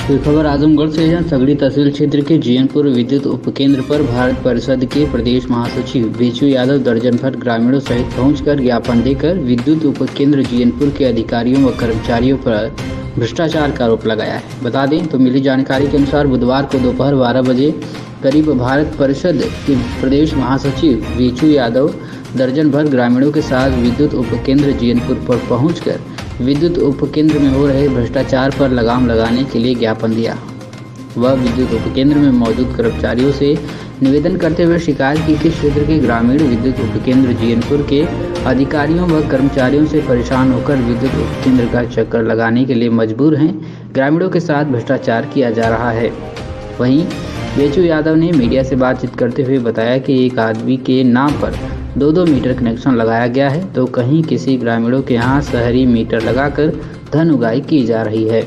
तो खबर आजमगढ़ से है। सगड़ी तहसील क्षेत्र के जीयनपुर विद्युत उपकेंद्र पर भारत परिषद के प्रदेश महासचिव बेचू यादव दर्जन भर ग्रामीणों सहित पहुंचकर ज्ञापन देकर विद्युत उपकेंद्र जीयनपुर के अधिकारियों व कर्मचारियों पर भ्रष्टाचार का आरोप लगाया है। बता दें तो मिली जानकारी के अनुसार बुधवार को दोपहर 12 बजे करीब भारत परिषद के प्रदेश महासचिव बेचू यादव दर्जन भर ग्रामीणों के साथ विद्युत उपकेंद्र जीयनपुर पर पहुंचकर विद्युत उपकेंद्र में हो रहे भ्रष्टाचार पर लगाम लगाने के लिए ज्ञापन दिया। वह विद्युत उपकेंद्र में मौजूद कर्मचारियों से निवेदन करते हुए शिकायत की कि क्षेत्र के ग्रामीण विद्युत उपकेंद्र जीयनपुर के अधिकारियों व कर्मचारियों से परेशान होकर विद्युत उपकेंद्र का चक्कर लगाने के लिए मजबूर हैं। ग्रामीणों के साथ भ्रष्टाचार किया जा रहा है। वहीं बेचू यादव ने मीडिया से बातचीत करते हुए बताया कि एक आदमी के नाम पर 2-2 मीटर कनेक्शन लगाया गया है, तो कहीं किसी ग्रामीणों के यहाँ शहरी मीटर लगाकर धन उगाही की जा रही है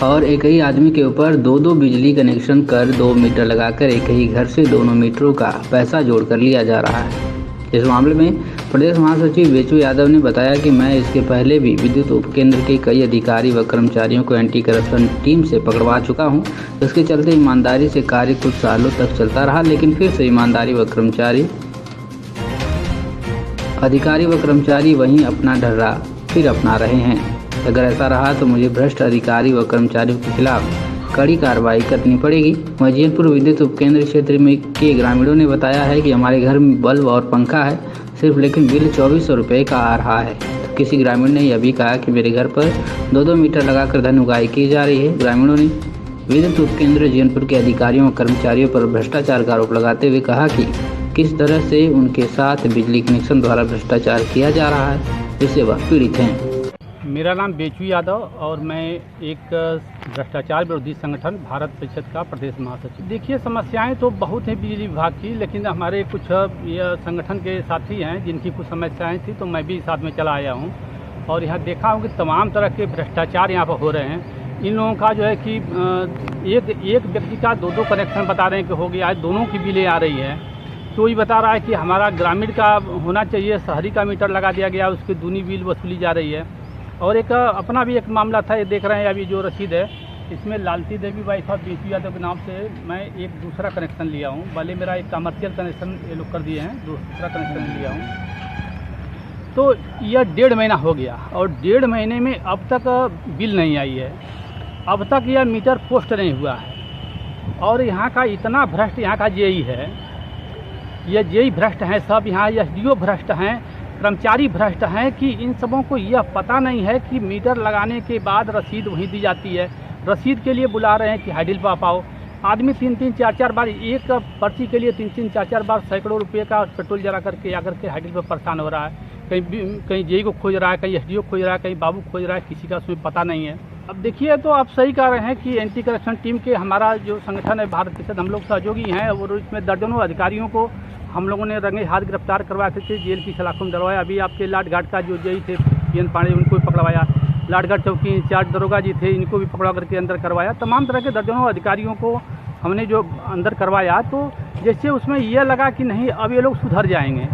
और एक ही आदमी के ऊपर 2-2 बिजली कनेक्शन कर 2 मीटर लगाकर एक ही घर से दोनों मीटरों का पैसा जोड़कर लिया जा रहा है। इस मामले में प्रदेश महासचिव बेचू यादव ने बताया कि मैं इसके पहले भी विद्युत उपकेंद्र के कई अधिकारी व कर्मचारियों को एंटी करप्शन टीम से पकड़वा चुका हूं। इसके चलते ईमानदारी से कार्य कुछ सालों तक चलता रहा, लेकिन फिर से ईमानदारी व अधिकारी व कर्मचारी वहीं अपना ढर्रा फिर अपना रहे हैं। अगर ऐसा रहा तो मुझे भ्रष्ट अधिकारी व कर्मचारियों के खिलाफ कड़ी कार्रवाई करनी पड़ेगी। जीयनपुर विद्युत उपकेंद्र क्षेत्र में के ग्रामीणों ने बताया है कि हमारे घर में बल्ब और पंखा है सिर्फ, लेकिन बिल 2400 रुपये का आ रहा है। तो किसी ग्रामीण ने यह भी कहा कि मेरे घर पर 2-2 मीटर लगाकर धन उगाही की जा रही है। ग्रामीणों ने विद्युत उपकेंद्र जीयनपुर के अधिकारियों व कर्मचारियों पर भ्रष्टाचार का आरोप लगाते हुए कहा कि किस तरह से उनके साथ बिजली कनेक्शन द्वारा भ्रष्टाचार किया जा रहा है, जिससे वह पीड़ित हैं। मेरा नाम बेचू यादव और मैं एक भ्रष्टाचार विरोधी संगठन भारत परिषद का प्रदेश महासचिव। देखिए, समस्याएं तो बहुत हैं बिजली विभाग की, लेकिन हमारे कुछ ये संगठन के साथी हैं जिनकी कुछ समस्याएं थी, तो मैं भी साथ में चला आया हूं और यहाँ देखा हूं कि तमाम तरह के भ्रष्टाचार यहाँ पर हो रहे हैं। इन लोगों का जो है कि एक व्यक्ति का 2-2 कनेक्शन बता रहे हैं कि हो गया है, दोनों की बिलें आ रही हैं। तो ये बता रहा है कि हमारा ग्रामीण का होना चाहिए, शहरी का मीटर लगा दिया गया, उसकी दूनी बिल वसूली जा रही है। और एक अपना भी एक मामला था, ये देख रहे हैं अभी जो रसीद है, इसमें लालती देवी वाइफ ऑफ बेचू यादव के नाम से मैं एक दूसरा कनेक्शन लिया हूँ। भले मेरा एक कमर्शियल कनेक्शन ये लोग कर दिए हैं, दूसरा कनेक्शन लिया हूँ। तो यह 1.5 महीना हो गया और 1.5 महीने में अब तक बिल नहीं आई है, अब तक यह मीटर पोस्ट नहीं हुआ है। और यहाँ का इतना भ्रष्ट यहाँ का जेई है, ये जेई भ्रष्ट हैं सब, यहाँ एसडीओ भ्रष्ट हैं, कर्मचारी भ्रष्ट हैं कि इन सबों को यह पता नहीं है कि मीटर लगाने के बाद रसीद वहीं दी जाती है। रसीद के लिए बुला रहे हैं कि हाइडिल पर पाओ। आदमी 3-3, 4-4 बार एक पर्ची के लिए 3-3, 4-4 बार सैकड़ों रुपये का पेट्रोल जला करके आकर के हाइडिल पर परेशान हो रहा है। कहीं जेई को खोज रहा है, कहीं एसडीओ खोज रहा है, कहीं बाबू खोज रहा है, किसी का उसमें पता नहीं है। अब देखिए, तो आप सही कह रहे हैं कि एंटी करप्शन टीम के हमारा जो संगठन है भारत परिषद, हम लोग सहयोगी हैं और इसमें दर्जनों अधिकारियों को हम लोगों ने रंगे हाथ गिरफ्तार करवा करके जेल की सलाखों में डलवाया। अभी आपके लाटघाट का जो जेई थे पीएन पांडे, उनको भी पकड़वाया। लाटघाट चौकी इंचार्ज दरोगा जी थे, इनको भी पकड़ा करके अंदर करवाया। तमाम तरह के दर्जनों अधिकारियों को हमने जो अंदर करवाया, तो जैसे उसमें यह लगा कि नहीं अब ये लोग सुधर जाएंगे,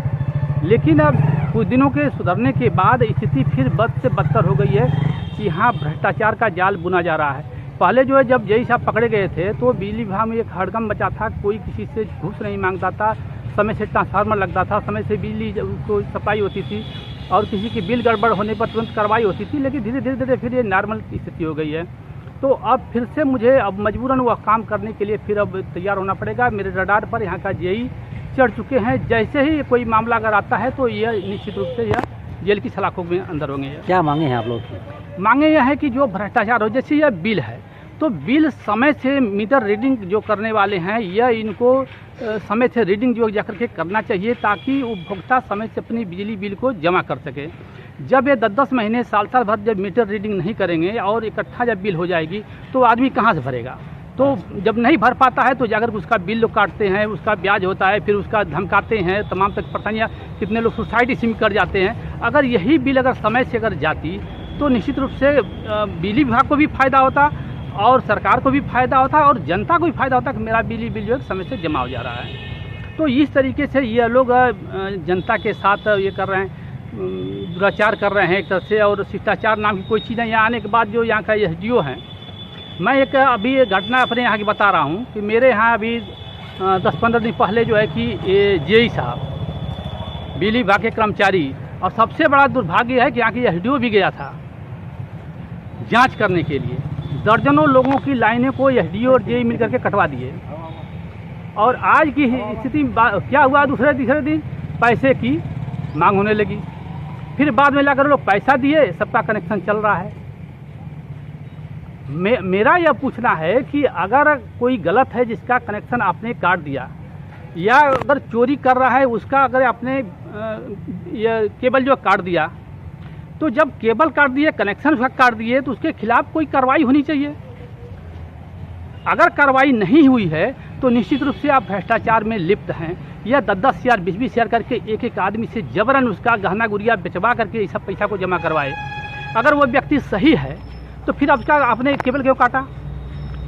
लेकिन अब कुछ दिनों के सुधरने के बाद स्थिति फिर बद से बदतर हो गई है कि यहाँ भ्रष्टाचार का जाल बुना जा रहा है। पहले जो है जब जेई साहब पकड़े गए थे तो बिजली विभाग में एक हड़कंप मचा था, कोई किसी से घूस नहीं मांगता था, समय से ट्रांसफार्मर लगता था, समय से बिजली को सप्लाई होती थी और किसी की बिल गड़बड़ होने पर तुरंत कार्रवाई होती थी। लेकिन धीरे धीरे फिर ये नॉर्मल स्थिति हो गई है। तो अब फिर से मुझे अब मजबूरन वह काम करने के लिए फिर अब तैयार होना पड़ेगा। मेरे रडार पर यहाँ का जेई चढ़ चुके हैं। जैसे ही कोई मामला अगर आता है तो यह निश्चित रूप से यह जेल की सलाखों में अंदर होंगे। क्या मांगे हैं आप लोग? मांगे यह है कि जो भ्रष्टाचार हो, जैसे यह बिल है तो बिल समय से मीटर रीडिंग जो करने वाले हैं, यह इनको समय से रीडिंग जो जाकर के करना चाहिए ताकि उपभोक्ता समय से अपनी बिजली बिल को जमा कर सके। जब ये 10-10 महीने, साल भर जब मीटर रीडिंग नहीं करेंगे और इकट्ठा जब बिल हो जाएगी तो आदमी कहाँ से भरेगा। तो जब नहीं भर पाता है तो जाकर उसका बिल लोग काटते हैं, उसका ब्याज होता है, फिर उसका धमकाते हैं, तमाम तक परेशानियाँ, कितने लोग सुसाइड इसी में कर जाते हैं। अगर यही बिल अगर समय से अगर जाती तो निश्चित रूप से बिजली विभाग को भी फायदा होता और सरकार को भी फायदा होता है और जनता को भी फायदा होता है कि मेरा बिजली बिल जो है समय से जमा हो जा रहा है। तो इस तरीके से ये लोग जनता के साथ ये कर रहे हैं, दुराचार कर रहे हैं एक तरह से। और शिष्टाचार नाम की कोई चीज़ नहीं। यहाँ आने के बाद जो यहाँ का एसडीओ हैं मैं एक अभी एक घटना अपने यहाँ की बता रहा हूँ कि मेरे यहाँ अभी 10-15 दिन पहले जो है कि ये जेई साहब बिजली विभाग के कर्मचारी, और सबसे बड़ा दुर्भाग्य है कि यहाँ की एसडीओ भी गया था जांच करने के लिए। दर्जनों लोगों की लाइनें को एसडीओ और जेई मिलकर के कटवा दिए। और आज की स्थिति क्या हुआ, दूसरे तीसरे दिन पैसे की मांग होने लगी। फिर बाद में लाकर लोग पैसा दिए, सबका कनेक्शन चल रहा है। मेरा यह पूछना है कि अगर कोई गलत है जिसका कनेक्शन आपने काट दिया, या अगर चोरी कर रहा है उसका अगर आपने ये केबल जो काट दिया, तो जब केबल काट दिए, कनेक्शन उसका काट दिए, तो उसके खिलाफ कोई कार्रवाई होनी चाहिए। अगर कार्रवाई नहीं हुई है तो निश्चित रूप से आप भ्रष्टाचार में लिप्त हैं, या 10-10 शेयर 20-20 शेयर करके एक आदमी से जबरन उसका गहना गुड़िया बेचवा करके इस सब पैसा को जमा करवाए। अगर वो व्यक्ति सही है तो फिर उसका आपने केबल क्यों काटा?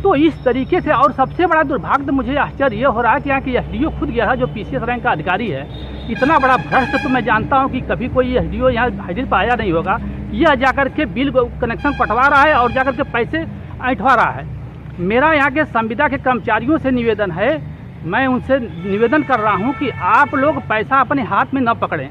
तो इस तरीके से। और सबसे बड़ा दुर्भाग्य मुझे आश्चर्य ये हो रहा है कि यहाँ की एसडीओ खुद गया है, जो पीसीएस रैंक का अधिकारी है। इतना बड़ा भ्रष्ट तो मैं जानता हूँ कि कभी कोई एसडीओ यहाँ हाजिर पर आया नहीं होगा। यह जाकर के बिल कनेक्शन कटवा रहा है और जाकर के पैसे ऐंठवा रहा है। मेरा यहाँ के संविदा के कर्मचारियों से निवेदन है, मैं उनसे निवेदन कर रहा हूँ कि आप लोग पैसा अपने हाथ में न पकड़ें।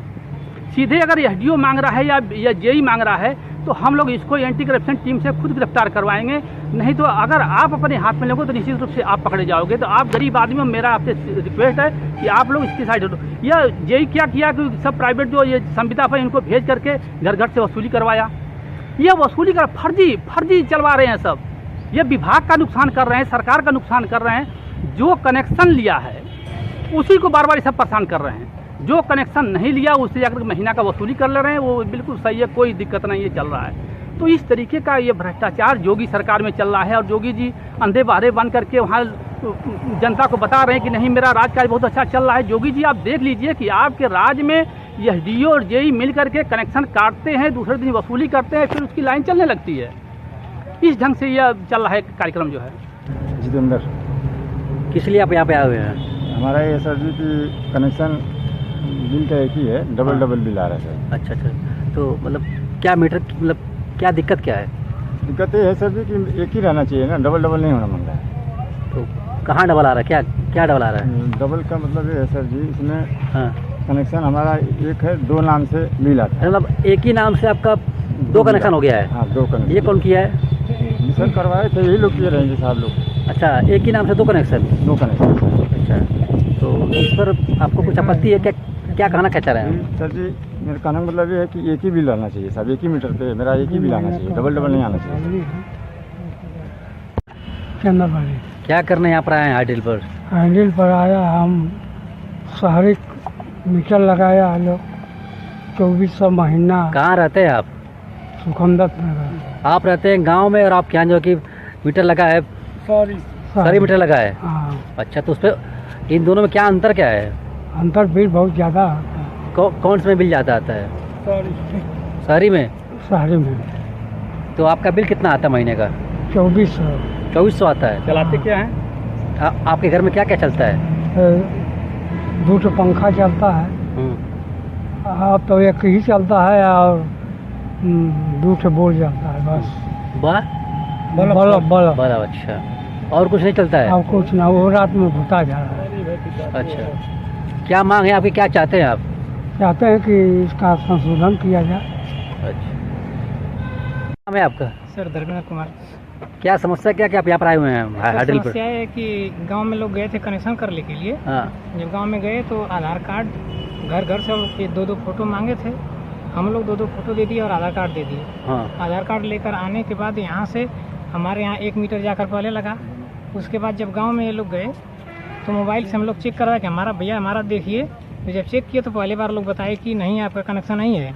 सीधे अगर एसडीओ मांग रहा है या जेई मांग रहा है तो हम लोग इसको एंटी करप्शन टीम से खुद गिरफ्तार करवाएंगे। नहीं तो अगर आप अपने हाथ में लोगे तो निश्चित रूप से आप पकड़े जाओगे। तो आप गरीब आदमी हो, मेरा आपसे रिक्वेस्ट है कि आप लोग इसकी साइड हटो। यह जेई क्या किया कि सब प्राइवेट जो ये संविदा पर इनको भेज करके घर घर से वसूली करवाया। ये वसूली कर फर्जी चलवा रहे हैं सब। ये विभाग का नुकसान कर रहे हैं, सरकार का नुकसान कर रहे हैं। जो कनेक्शन लिया है उसी को बार बार सब परेशान कर रहे हैं। जो कनेक्शन नहीं लिया उससे जाकर महीना का वसूली कर ले रहे हैं, वो बिल्कुल सही है, कोई दिक्कत नहीं, ये चल रहा है। तो इस तरीके का ये भ्रष्टाचार योगी सरकार में चल रहा है। और योगी जी अंधे बहरे बन करके वहाँ जनता को बता रहे हैं कि नहीं मेरा राजकाज बहुत अच्छा चल रहा है। योगी जी आप देख लीजिए कि आपके राज्य में एसडीओ और जेई मिल करके कनेक्शन काटते हैं, दूसरे दिन वसूली करते हैं, फिर उसकी लाइन चलने लगती है। इस ढंग से यह चल रहा है कार्यक्रम जो है। जितेंद्र, किस लिए आप यहाँ पे आए हुए हैं? हमारा ये सर जी की कनेक्शन बिल का एक ही है, डबल बिल आ रहा है सर। अच्छा, तो मतलब क्या मीटर, मतलब क्या दिक्कत क्या है? दिक्कत ये है सर जी कि एक ही रहना चाहिए ना, डबल नहीं होना मांग रहा है। तो कहाँ डबल आ रहा है, क्या डबल आ रहा है? डबल का मतलब ये है सर जी, इसमें हाँ, कनेक्शन हमारा एक है, 2 नाम से बिल आता है। मतलब एक ही नाम से आपका 2 कनेक्शन हो गया है? हाँ, 2 कनेक्शन। ये कौन किया है? सर करवाए थे, यही लोग किए रहेंगे साहब लोग। अच्छा, एक ही नाम से 2 कनेक्शन? 2 कनेक्शन। अच्छा, तो इस पर आपको कुछ आपत्ति है? क्या कहना क्या चाह रहे हैं? सर जी मेरा कहने का मतलब ये है कि एक ही बिल आना चाहिए साहब, एक ही मीटर पे मेरा एक ही बिल आना चाहिए, डबल नहीं आना चाहिए। क्या करने यहाँ पर आए हैं हाइडिल पर? हाइडिल पर आया, हम शहरी मीटर लगाया है लोग 2400 महीना। कहाँ रहते हैं आप? सुखमदत नगर। आप रहते हैं गांव में और आपके यहाँ जो कि मीटर लगा है, सारी मीटर लगा है? हाँ। अच्छा, तो उस पर इन दोनों में क्या अंतर क्या है? अंतर बिल बहुत ज़्यादा आता है। कौन से में बिल ज़्यादा आता है? शहरी में? शहरी में। तो आपका बिल कितना आता है महीने का? 2400 आता है। चलाते क्या हैं? आपके घर में क्या क्या चलता है? 2 पंखा चलता है। अब तो एक ही चलता है और 2 बोल चलता है बस। बल्ब। अच्छा, और कुछ नहीं चलता है? अब कुछ ना, वो रात में भुता जा रहा है। अच्छा, क्या मांग है आपकी, क्या चाहते हैं आप? चाहते हैं कि इसका संशोधन किया जाए। अच्छा, नाम है आपका? सर धर्मेंद्र कुमार। क्या समस्या क्या आप यहाँ पर आए हुए हैं हाइडिल पर? समस्या है कि गांव में लोग गए थे कनेक्शन करने के लिए। हाँ। जब गांव में गए तो आधार कार्ड घर घर से 2-2 फोटो मांगे थे। हम लोग 2-2 फोटो दे दिए और आधार कार्ड दे दिए। हाँ। आधार कार्ड लेकर आने के बाद यहाँ से हमारे यहाँ 1 मीटर जाकर पहले लगा। उसके बाद जब गाँव में ये लोग गए तो मोबाइल से हम लोग चेक करवाए कि हमारा देखिए। तो जब चेक किए तो पहली बार लोग बताए कि नहीं आपका कनेक्शन नहीं है।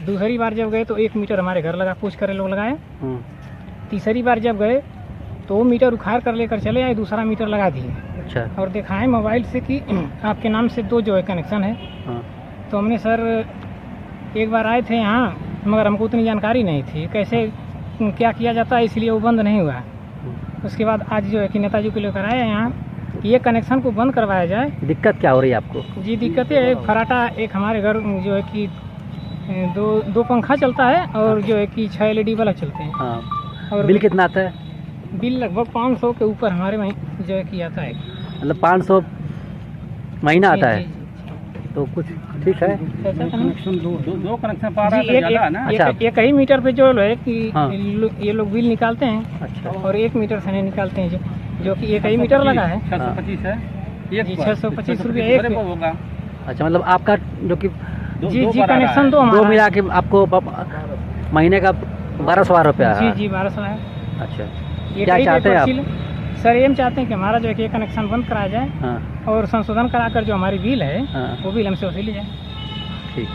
दूसरी बार जब गए तो 1 मीटर हमारे घर लगा, पूछ कर लोग लगाए। तीसरी बार जब गए तो वो मीटर उखाड़ कर लेकर चले आए, दूसरा मीटर लगा दिए। अच्छा। और दिखाएं मोबाइल से कि आपके नाम से 2 जो है कनेक्शन है। तो हमने सर एक बार आए थे यहाँ, मगर हमको उतनी जानकारी नहीं थी कैसे क्या किया जाता है, इसलिए वो बंद नहीं हुआ। उसके बाद आज जो है कि नेताजी को लेकर आए यहाँ कि ये कनेक्शन को बंद करवाया जाए। दिक्कत क्या हो रही है आपको? जी दिक्कतें है, फराटा एक हमारे घर जो है कि 2 पंखा चलता है और जो है कि 6 LED बल्ब चलते हैं। हाँ। और बिल कितना आता है? बिल लगभग 500 के ऊपर हमारे वहीं जो है कि आता है। मतलब 500 महीना आता जी, है तो कुछ ठीक है। दो कनेक्शन पा रहा जी, है तो ज़्यादा है ना। अच्छा। एक ही मीटर पे जो है कि हाँ। ये लोग बिल निकालते हैं अच्छा और 1 मीटर से नहीं निकालते हैं जो कि एक ही मीटर लगा है। 625 है जी, 625 रुपये एक पे। होगा। अच्छा, मतलब आपका जो कि जी कनेक्शन दो दो हमारा मिला के आपको महीने का 1200 रुपया जी है। जी 1200 है। अच्छा, ये क्या कई चाहते हैं आप? सर ये हम चाहते हैं कि हमारा जो है कि ये कनेक्शन बंद कराया जाए हाँ और संशोधन कराकर जो हमारी बिल है हाँ वो बिल हमसे वसूली जाए। ठीक।